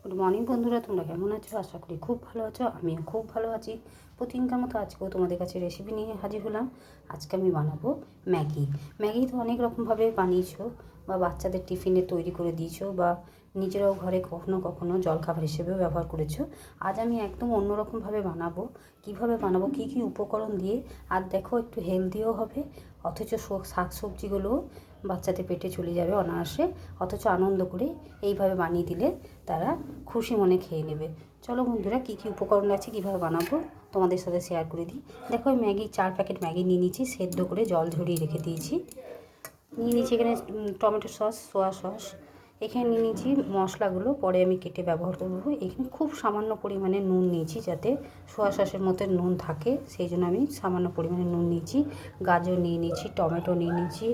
Good morning বন্ধুরা, তোমরা কেমন আছো? আশা করি খুব ভালো আছো। আমিও খুব ভালো আছি। প্রতিদিনকার মতো আজকেও তোমাদের কাছে রেসিপি নিয়ে হাজির হলাম। আজকে আমি বানাবো ম্যাগি। ম্যাগি তো অনেক রকমভাবে বানিয়েছো, বা বাচ্চাদের টিফিনে তৈরি করে দিয়েছো, বা নিজেরাও ঘরে কখনো কখনো জলখাবার হিসেবেও ব্যবহার করেছো। আজ আমি একদম অন্যরকমভাবে বানাবো। কিভাবে বানাবো, কী কী উপকরণ দিয়ে, আর দেখো একটু হেলদিও হবে, অথচ শাক সবজিগুলোও বাচ্চাদের পেটে চলে যাবে অনায়াসে, অথচ আনন্দ করে এইভাবে বানিয়ে দিলে তারা খুশি মনে খেয়ে নেবে। চলো বন্ধুরা, কী কী উপকরণ আছে, কীভাবে বানাবো তোমাদের সাথে শেয়ার করে দিই। দেখো, ওই ম্যাগি 4 প্যাকেট ম্যাগি নিয়ে নিয়েছি, সেদ্ধ করে জল ঝরিয়ে রেখে দিয়েছি। নিয়ে নিয়েছি এখানে টমেটো সস, সোয়া সস। এখানে নিয়ে নিয়েছি মশলাগুলো, পরে আমি কেটে ব্যবহার করবো। এখানে খুব সামান্য পরিমাণে নুন নিয়েছি, যাতে সোয়া সসের মধ্যে নুন থাকে, সেই জন্য আমি সামান্য পরিমাণে নুন নিয়েছি। গাজর নিয়ে নিয়েছি, টমেটো নিয়ে নিয়েছি,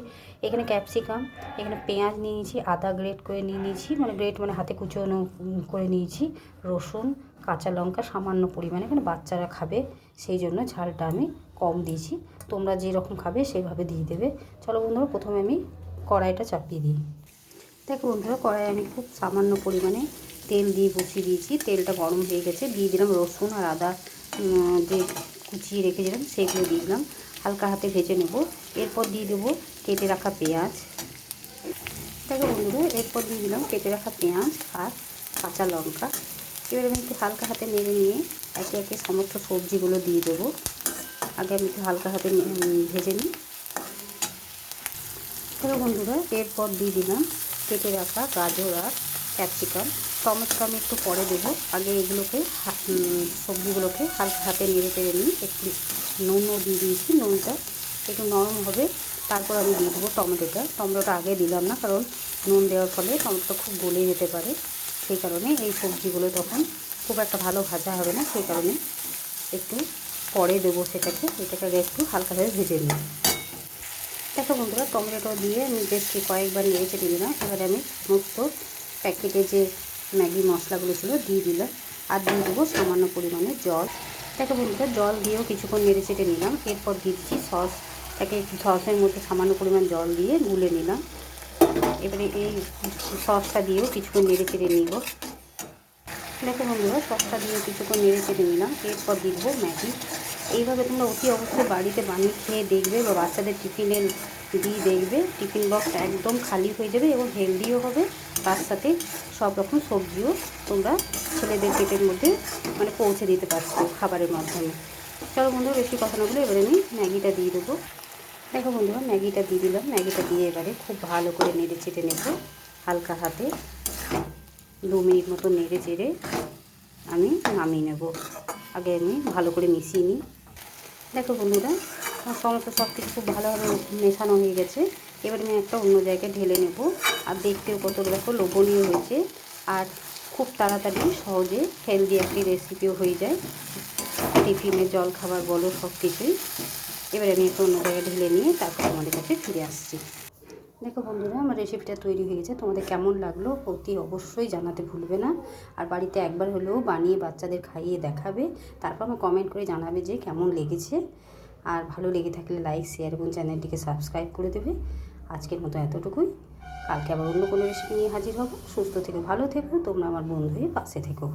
এখানে ক্যাপসিকাম, এখানে পেঁয়াজ নিয়ে নিয়েছি, আদা গ্রেট করে নিয়ে নিয়েছি, গ্রেট মানে হাতে কুচোনো করে নিয়েছি, রসুন, কাঁচা লঙ্কা সামান্য পরিমাণে, এখানে বাচ্চারা খাবে সেই জন্য ঝালটা আমি কম দিয়েছি। তোমরা যেরকম খাবে সেভাবে দিয়ে দেবে। চলো বন্ধুরা, প্রথমে আমি কড়াইটা চাপিয়ে দিই। দেখো বন্ধুরা, কড়াইয়ে আমি খুব সামান্য পরিমাণে তেল দিয়ে বসিয়ে দিয়েছি। তেলটা গরম হয়ে গেছে, দিয়ে দিলাম রসুন আর আদা যে কুচিয়ে রেখেছিলাম সেগুলো দিয়ে দিলাম, হালকা হাতে ভেজে নেব। এরপর দিয়ে দেবো কেটে রাখা পেঁয়াজ। দেখো বন্ধুরা, এরপর দিয়ে দিলাম কেটে রাখা পেঁয়াজ আর কাঁচা লঙ্কা। এবার আমি একটু হালকা হাতে নেড়ে নিয়ে একে একে সমস্ত সবজিগুলো দিয়ে দেবো। আগে আমি একটু হালকা হাতে ভেজে নিই। দেখো বন্ধুরা, এরপর দিয়ে দিলাম কেটে রাখা গাজর আর ক্যাপসিকাম। টমেটোটা আমি একটু পরে দেবো, আগে এগুলোকে সবজিগুলোকে হালকা হাতে নেড়ে চেড়ে নিই। একটু নুনও দিয়ে দিয়েছি, নুনটা একটু নরম হবে তারপর আমি দিয়ে দেবো টমেটোটা আগে দিলাম না, কারণ নুন দেওয়ার ফলে টমেটোটা খুব গলে যেতে পারে। সেই কারণে এই সবজিগুলো তখন খুব একটা ভালো ভাজা হবে না, সেই কারণে একটু পরে দেবো এটাকে আগে একটু হালকাভাবে ভেজে নিই। দেখো বন্ধুরা, টমেটো দিয়ে আমি বেশ কয়েকবার নেড়ে চেড়ে দিলাম। এবারে আমি সমস্ত প্যাকেটে যে ম্যাগি মশলাগুলো ছিল দিয়ে দিলাম, আর দিয়ে দেবো সামান্য পরিমাণে জল। দেখো বন্ধুরা, জল দিয়েও কিছুক্ষণ নেড়ে চেড়ে নিলাম। এরপর দিচ্ছি সস। সসের মধ্যে সামান্য পরিমাণ জল দিয়ে গুলে নিলাম। এবারে এই সসটা দিয়েও কিছুক্ষণ নেড়ে চেড়ে নিব। দেখো বন্ধুরা, সসটা দিয়ে কিছুক্ষণ নেড়ে চেড়ে নিলাম। এরপর দিয়ে দেবো ম্যাগি। এইভাবে তোমরা অতি অবশ্যই বাড়িতে বানিয়ে খেয়ে দেখবে, বা বাচ্চাদের টিফিনে দিয়ে দেখবে। টিফিন বক্স একদম খালি হয়ে যাবে এবং হেলদিও হবে, তার সাথে সব রকম সবজিও তোমরা ছেলেদের পেটের মধ্যে পৌঁছে দিতে পারছো খাবারের মাধ্যমে। চলো বন্ধুরা, বেশি কথা না বলে এবারে আমি ম্যাগিটা দিয়ে দেবো। দেখো বন্ধুরা, ম্যাগিটা দিয়ে দিলাম। ম্যাগিটা দিয়ে এবারে খুব ভালো করে নেড়ে চেড়ে নেব হালকা হাতে। 2 মিনিট মতো নেড়ে চেড়ে আমি নামিয়ে নেব। আগে আমি ভালো করে মিশিয়ে নিই। দেখো বন্ধুরা, সমস্ত সব কিছু খুব ভালোভাবে মেশানো হয়ে গেছে। এবার আমি একটা অন্য জায়গায় ঢেলে নেব। আর দেখতেও কত দেখো লোভনীয় হয়েছে, আর খুব তাড়াতাড়ি সহজে হেলদি একটি রেসিপিও হয়ে যায়। টিফিনে জল খাবার বলো, সব কিছুই। এবার আমি একটা অন্য জায়গায় ঢেলে নিয়ে তারপর আমাদের কাছে ফিরে আসছি। দেখো বন্ধুরা, আমার রেসিপিটা তৈরি হয়ে গেছে। তোমাদের কেমন লাগলো অতি অবশ্যই জানাতে ভুলবে না। আর বাড়িতে একবার হলেও বানিয়ে বাচ্চাদের খাইয়ে দেখাবে, তারপর আমার কমেন্ট করে জানাবে যে কেমন লেগেছে। আর ভালো লেগে থাকলে লাইক, শেয়ার এবং চ্যানেলটিকে সাবস্ক্রাইব করে দেবে। আজকের মতো এতটুকুই। কালকে আবার অন্য কোনো রেসিপি নিয়ে হাজির হব। সুস্থ থেকো, ভালো থেকো, তোমরা আমার বন্ধু হয়ে পাশে থেকো।